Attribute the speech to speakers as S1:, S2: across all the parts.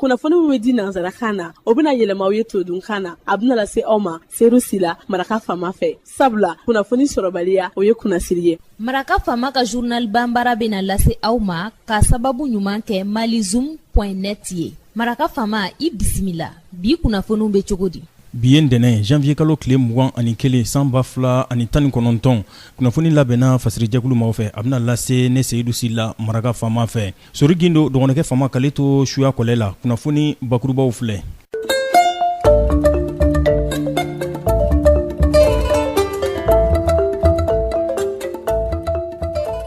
S1: kunnafoni min bɛ di nanzarakan na o bɛna yɛlɛma aw ye todunkan na a bɛna lase aw ma seeru sila maraka faama fɛ sabula kunnafoni sɔrɔbaliya o ye kunnasiri ye.
S2: Maraka faama ka journal banbara bɛna lase aw ma ka sababu ɲuman kɛ malizoom.net ye. Maraka faama i bisimila bi kunnafoniw bɛ cogo di?
S3: Bi ye ntɛnɛn janvier kalo tile 21 san 2019 kunnafoni labɛnna fasirijɛkulu maaw fɛ a bɛna lase ne Seyidu Sila maraka faama fɛ. Sori Gindo dɔgɔnɔkɛ faama k'ale to suya kɔlɛ la kunnafoni bakurubaw filɛ.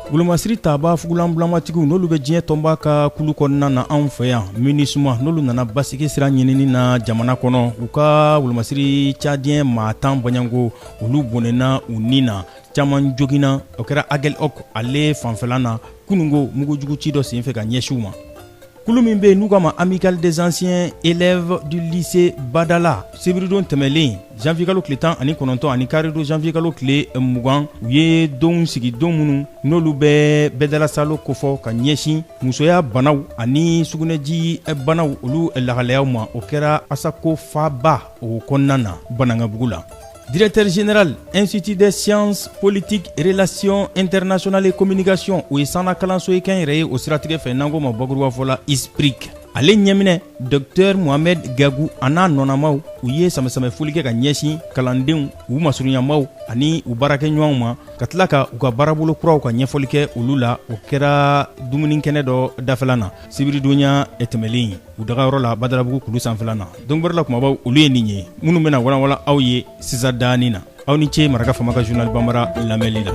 S3: Wolomasiri taaba fugulan bulamatigiw n'olu bɛ diɲɛ tɔnba ka kulu kɔnɔna na anw fɛ yan MINUSMA n'olu nana basigi sira ɲinini na jamana kɔnɔ u ka wolomasiri cadiyɛn maa 10 baɲango olu bɔnɛna u ni na caman joginna o kɛra Agel Ok ale fanfɛla na kunungo mugujugu ci dɔ senfɛ ka ɲɛsiw ma. Kulu min bɛ n'u k'a ma Amicale des anciens élèves du lycée Badala sebiridon tɛmɛlen janvier kalo tile 19 ani karido janvier kalo tile 20 u ye don sigi don minnu n'olu bɛ bɛdala salo kofɔ ka ɲɛsin musoya banaw ani sugunɛji banaw olu lahalayaw ma o kɛra Asako Faba o kɔnɔna na Banangabugu la. Directeur général Institut des sciences politiques relations internationales et communication o ye sanna kalanso ye kan yɛrɛ ye o siratigɛ fɛ n'an ko ma bakuruba fɔla ISPRIC ale ɲɛminɛ Dr Mohamed Gagu a n'a nɔnamaw u ye samɛsamɛ foli kɛ ka ɲɛsin kalandenw u masurunyamaw ani u baarakɛɲɔgɔnw ma ka tila ka u ka baarabolo kuraw ka ɲɛfɔli kɛ olu la o kɛra dumunikɛnɛ dɔ dafɛla na sibiridonya tɛmɛlen u dagayɔrɔ la Badalabugu kulu sanfɛla na dɔnkɔrɔla kumabaw olu ye nin ye minnu bɛna walanwala aw ye sisan daani na aw ni ce maraka faama ka journal banbara lamɛnli la.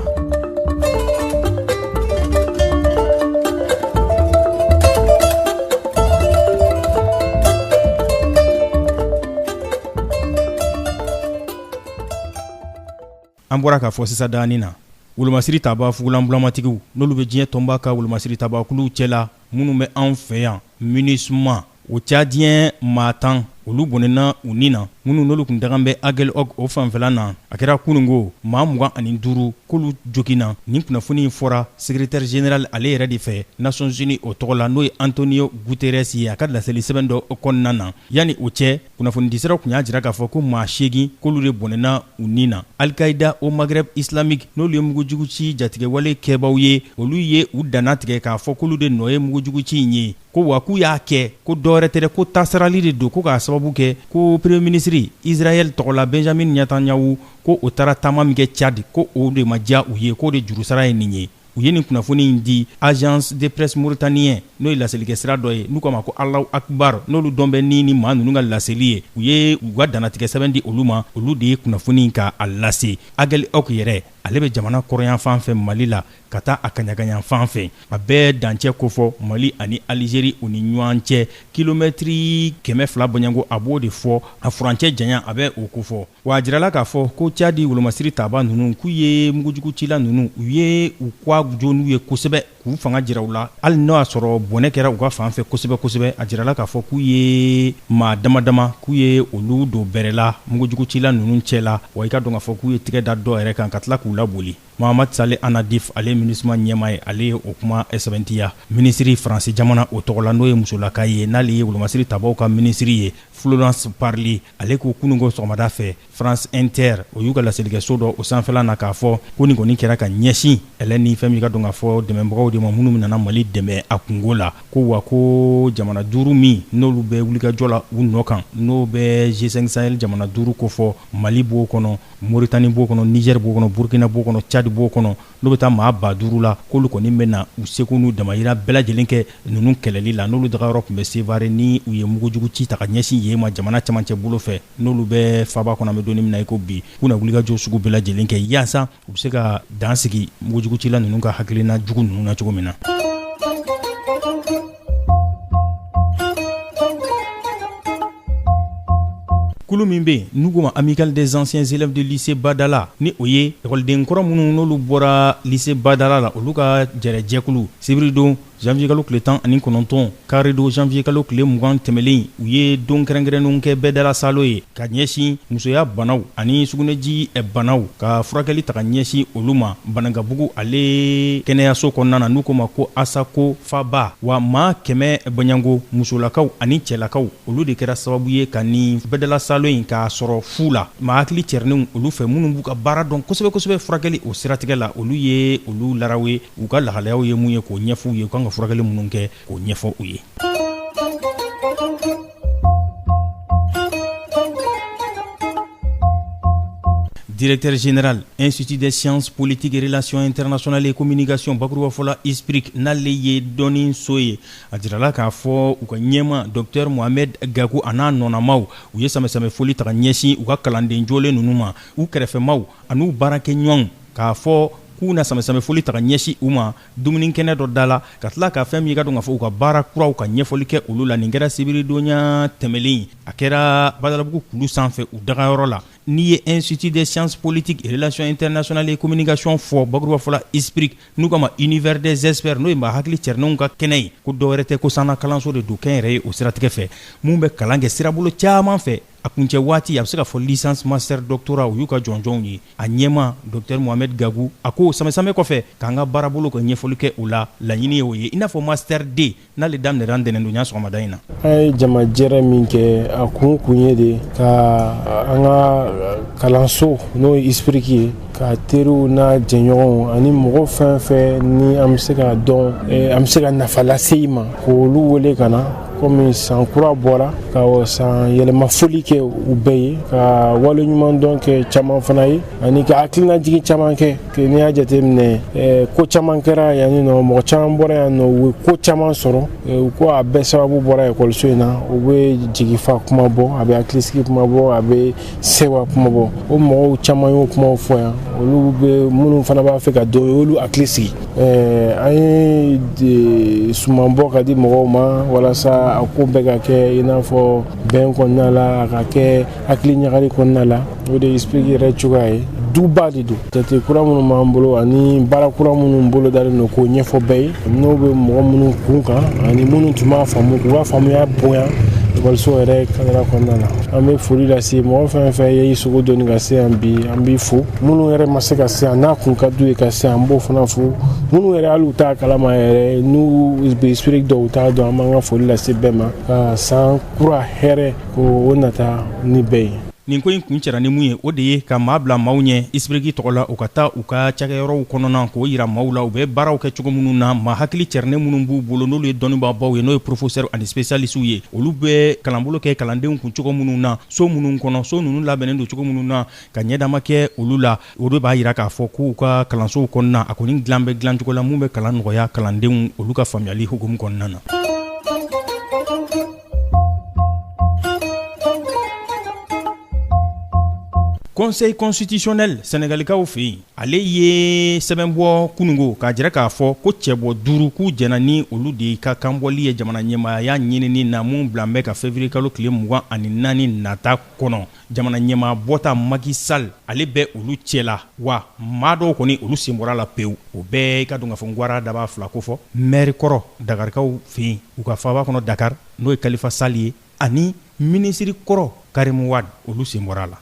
S3: An bɔra k'a fɔ sisan daani na wolomasiri taaba fugulan bulamatigiw n'olu bɛ diɲɛ tɔnba ka wolomasiri taabakuluw cɛla minnu bɛ anw fɛ yan MINUSMA o cadiyɛn maa 10 olu bɔnɛna u ni na minnu n'olu kun dagan bɛ Agel Ok o fanfɛla na a kɛra kunungo maa 25 k'olu joginna nin kunnafoni fɔra secrétaire général ale yɛrɛ de fɛ Nations Unies o tɔgɔ la n'o ye Antonio Guterres ye a ka laseli sɛbɛn dɔ kɔnɔna na yanni o cɛ kunnafoni disiraw kun y'a jira k'a fɔ ko maa 8 k'olu de bɔnɛna u ni na Al-Qaïda au Maghreb islamique n'olu ye mugujugu ci jatigɛwale kɛbaw ye olu ye u danna tigɛ k'a fɔ k'olu de nɔ ye mugujugu ci in ye ko wa k'u y'a kɛ ko dɔwɛrɛ tɛ ko tasarali de don ko k'a sababu kɛ ko premier ministre Israël tɔgɔla Benjamin Netanyahu ko o taara taama min kɛ Tchad ko o de ma diya u ye k'o de jurusara ye nin ye u ye nin kunnafoni in di agence de presse mauritanien n'o ye laselikɛ sira dɔ ye n'u k'a ma ko Allahu Akbar n'olu dɔn bɛ ni maa ninnu ka laseli ye u ye u ka dannatigɛ sɛbɛn di olu ma olu de ye kunnafoni in ka a lase Agel Ok yɛrɛ ale bɛ jamana kɔrɔyan fan fɛ Mali la ka taa a kaɲagaɲan fan fɛ a bɛɛ dancɛ kofɔ Mali ani Algérie u ni ɲɔgɔn cɛ kilomɛtiri 200 bɔɲango a b'o de fɔ a furancɛ janya a bɛ o kofɔ wa a jirala k'a fɔ ko Tchadi wolomasiri taaba ninnu k'u ye mugujugu cila ninnu u ye u kwa jɔn'u ye kosɛbɛ k'u fanga jira u la hali n'o y'a sɔrɔ bɔnɛ kɛra u ka fan fɛ kosɛbɛ a jirala k'a fɔ k'u ye maa damadama k'u ye olu don bɛrɛ la mugujugu cila ninnu cɛla wa i ka dɔn k'a fɔ k'u ye tigɛ da dɔ yɛrɛ kan ka tila k'u laboli Mohamed Saleh Anadif ale MINUSMA ɲɛma ye ale ye o kuma sɛbɛntiya minisiri faransi jamana o tɔgɔ la n'o ye musolaka ye n'ale ye wolomasiri tabaw ka minisiri ye Florence Parly ale ko kunungo sɔgɔmada fɛ France Inter o y'u ka laselikɛso dɔ o sanfɛla na k'a fɔ ko nin kɔni kɛra ka ɲɛsin ɛlɛ ni fɛn min ka dɔn k'a fɔ dɛmɛbagaw de ma minnu nana Mali dɛmɛ a kungo la ko wa ko jamana 5 min n'olu bɛ wulikajɔ la u nɔ kan n'o bɛ G5 Sahel jamana 5 ko fɔ Mali b'o kɔnɔ Mauritanie b'o kɔnɔ Niger b'o kɔnɔ Burkina b'o kɔnɔ Tchad b'o kɔnɔ n'o bɛ taa maa 5000 la k'olu kɔni bɛna u seko n'u damayira bɛɛ lajɛlen kɛ ninnu kɛlɛli la n'olu dagayɔrɔ tun bɛ Sevare ni u ye mugujugu ci ta ka ɲɛsin yen ma jamana camancɛ bolo fɛ n'olu bɛ faba kɔnɔ an bɛ donni min na i ko bi k'u na wulikajɔ sugu bɛɛ lajɛlen kɛ yaasa u bɛ se ka dan sigi mugujugu cila ninnu ka hakilina jugu ninnu na cogo min na. Kulu min bɛ n'u ko ma Amicale des anciens élèves du lycée Badala ni o ye ekɔliden kɔrɔ minnu n'olu bɔra lycée Badala la olu ka jɛrɛjɛkulu sibiridon janvier kalo tile 19 karido janvier kalo tile 20 tɛmɛlen u ye don kɛrɛnkɛrɛnnenw kɛ bɛɛ dala salo ye ka ɲɛsin musoya banaw ani sugunɛji banaw ka furakɛli ta ka ɲɛsin olu ma Banangabugu ale kɛnɛyaso kɔnɔna na n'u ko ma ko Asako Faba wa maa 100 Banyango musolakaw ani cɛlakaw olu de kɛra sababu ye ka ni bɛɛ dala salo in k'a sɔrɔ fu la maa hakili cɛrinenw olu fɛ minnu b'u ka baara dɔn kosɛbɛ furakɛli o siratigɛ la olu ye olu laraw ye u ka lahalayaw ye mun ye k'o ɲɛfɔ u ye u kan ka furakɛli minnu kɛ k'o ɲɛfɔ u ye. Directeur général Institut des sciences politiques et relations internationales et communication bakuruba fɔla ISPRIC n'ale ye dɔɔni so ye a jirala k'a fɔ u ka ɲɛma Dr Mohamed Gakou a n'a nɔnamaw u ye samɛsɛmɛ foli ta ka ɲɛsin u ka kalanden jolen ninnu ma u kɛrɛfɛmaw an'u baarakɛɲɔgɔnw k'a fɔ k'u na samɛsɛmɛ foli ta ka ɲɛsin u ma dumuni kɛnɛ dɔ da la ka tila ka fɛn min ka dɔn k'a fɔ u ka baara kuraw ka ɲɛfɔli kɛ olu la nin kɛra sibiridonya tɛmɛlen a kɛra Badalabugu kulu sanfɛ u dagayɔrɔ la n'i ye Institut des sciences politiques et relations internationales et communication fɔ bakuruba fɔla ISPRIC n'u ka ma univers des experts n'o ye maa hakili cɛrinenw ka kɛnɛ ye ko dɔwɛrɛ tɛ ko sanna kalanso de don kɛnyɛrɛ ye o siratigɛ fɛ mun bɛ kalan kɛ sirabolo caman fɛ a kuncɛ waati a bɛ se ka fɔ licence master doctorat u y'u ka jɔnjɔnw ye a ɲɛma Dr Mohamed Gakou a ko samɛsamɛ kɔfɛ k'an ka baarabolo ka ɲɛfɔli kɛ o la laɲini ye o ye i n'a fɔ master D n'ale daminɛra ntɛnɛn don ɲa sɔgɔmada in na
S4: an ye jamajɛrɛ min kɛ a kun ye de ka an ka kalanso n'o ye ISPRIC ye ka teriw n'a jɛɲɔgɔnw ani mɔgɔ fɛn fɛn ni an bɛ se ka dɔn an bɛ se ka nafa lase i ma k'olu wele ka na komi san kura bɔra ka san yɛlɛma foli kɛ u bɛɛ ye ka wale ɲuman dɔn kɛ caman fana ye ani ka hakilina jigi caman kɛ n'i y'a jateminɛ ko caman kɛra yanni nɔ mɔgɔ caman bɔra yan nɔ u ye ko caman sɔrɔ u ko a bɛɛ sababu bɔra ekɔliso in na u bɛ jigifa kuma bɔ a bɛ hakilisigi kuma bɔ a bɛ sewa kuma bɔ o mɔgɔw caman y'o kumaw fɔ yan olu bɛ minnu fana b'a fɛ ka dɔn o y'olu hakili sigi an ye suman bɔ ka di mɔgɔw ma walasa a ko bɛɛ ka kɛ i n'a fɔ bɛn kɔnɔna la a ka kɛ hakili ɲagali kɔnɔna la o de ISPRIC yɛrɛ cogoya ye duba de don jate kura minnu b'an bolo ani baara kura minnu bolo dalen don k'o ɲɛfɔ bɛɛ ye n'o bɛ mɔgɔ minnu kun kan ani minnu tun b'a faamu k'u ka faamuya bonya ekɔliso yɛrɛ kadara kɔnɔna na an bɛ foli lase mɔgɔ fɛn fɛn ye i sogo dɔɔni ka se yan bi an b'i fo minnu yɛrɛ ma se ka se yan n'a kun ka d'u ye ka se an b'o fana fo minnu yɛrɛ hali u t'a kalama yɛrɛ n'u bɛ ISPRIC dɔw t'a dɔn an b'an ka foli lase bɛɛ ma ka san kura hɛrɛ k'o nata ni bɛɛ ye.
S3: nin ko in kun cɛra ni mun ye o de ye ka maa bila maaw ɲɛ ISPRIC tɔgɔ la u ka taa u ka cakɛyɔrɔw kɔnɔna k'o yira maaw la u bɛ baaraw kɛ cogo minnu na maa hakili cɛrinen minnu b'u bolo n'olu ye dɔnnibaabaw ye n'o ye professeur ani spécialistes ye olu bɛ kalanbolo kɛ kalandenw kun cogo minnu na so minnu kɔnɔ so ninnu labɛnnen don cogo minnu na ka ɲɛdama kɛ olu la o de b'a yira k'a fɔ k'u ka kalansow kɔnɔna a kɔni dilan bɛ dilan cogo la mun bɛ kalan nɔgɔya kalandenw olu ka faamuyali hukumu kɔnɔna na. Conseil constitutionnel sénégalikaw fɛ yen ale ye sɛbɛn bɔ kunungo k'a jira k'a fɔ ko cɛbɔ 5 k'u jɛna ni olu de ka kanbɔli ye jamana ɲɛmaaya ɲinini na mun bila bɛ ka février kalo tile 24 nata kɔnɔ jamana ɲɛmaa bɔta Macky Sall ale bɛ olu cɛla wa maa dɔw kɔni olu sen bɔra la pewu o bɛɛ i ka dɔn k'a fɔ Gwara daba fila ko fɔ maire kɔrɔ Dakarikaw fɛ yen u ka faaba kɔnɔ Dakar n'o ye Kalifa Sall ye ani ministre kɔrɔ Karim Wade olu sen bɔra la.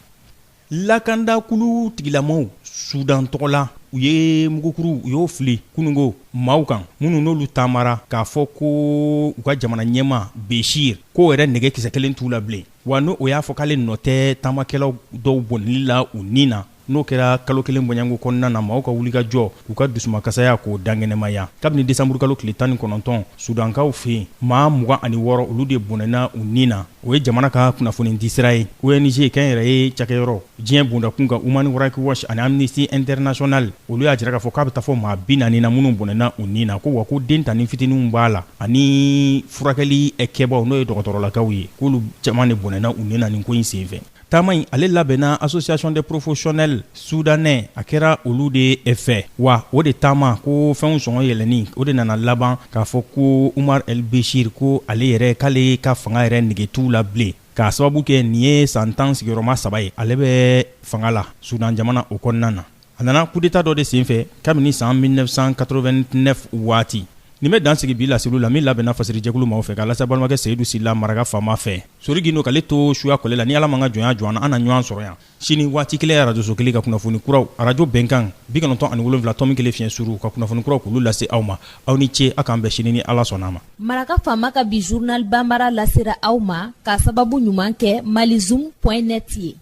S3: Lakandakulu tigilamaw Sudan tɔgɔ la u ye mugukuru u y'o fili kunungo maaw kan minnu n'olu taamara k'a fɔ ko u ka jamana ɲɛma Beshir k'o yɛrɛ nɛgɛ kisɛ kelen t'u la bilen wa n'o y'a fɔ k'ale nɔ tɛ taamakɛlaw dɔw bɔnni la u ni na n'o kɛra kalo kelen bɔɲango kɔnɔna na maaw ka wulikajɔ k'u ka dusumakasaya k'o dangɛnɛmaya kabini décembre kalo tile 19 Sudankaw fɛ yen maa 26 olu de bɔnɛna u ni na o ye jamana ka kunnafoni di sira ye ONG kɛnyɛrɛ ye cakɛyɔrɔ diɲɛ bondakun ka Human Rights Watch ani Amnesty International olu y'a jira k'a fɔ k'a bɛ taa fɔ maa 40 na minnu bɔnɛna u ni na ko wa ko den tani fitininw b'a la ani furakɛli kɛbaw n'o ye dɔgɔtɔrɔlakaw ye k'olu caman de bɔnɛna u ni na nin ko in senfɛ. Taama in ale labɛnna association des professionnels soudanais a kɛra olu de fɛ wa o de taama ko fɛnw sɔngɔ yɛlɛni o de nana laban k'a fɔ ko Umar El Beshir ko ale yɛrɛ k'ale ka fanga yɛrɛ nege t'u la bilen k'a sababu kɛ nin ye san 10 sigiyɔrɔma 3 ye ale bɛ fanga la Sudan jamana o kɔnɔna na a nana coup d'état dɔ de senfɛ kabini san 1989 waati nin bɛ dan sigi bi laseliw la min labɛnna fasirijɛkulu maaw fɛ ka lase balimakɛ seyidu sila maraka faama fɛ sori gindo k'ale to suya kɔlɛ la ni ala man ka jɔnya jɔ an na an na ɲɔgɔn sɔrɔ yan sini waati kelen arajoso kelen ka kunnafoni kuraw arajo bɛnkan 97.7 tɔmi kelen fiɲɛ suru ka kunnafoni kuraw k'olu lase aw ma aw ni ce a k'an bɛn sini ni ala sɔnna a ma
S2: maraka faama ka bi journal banbara lasera aw ma k'a sababu ɲuman kɛ malizoom.net ye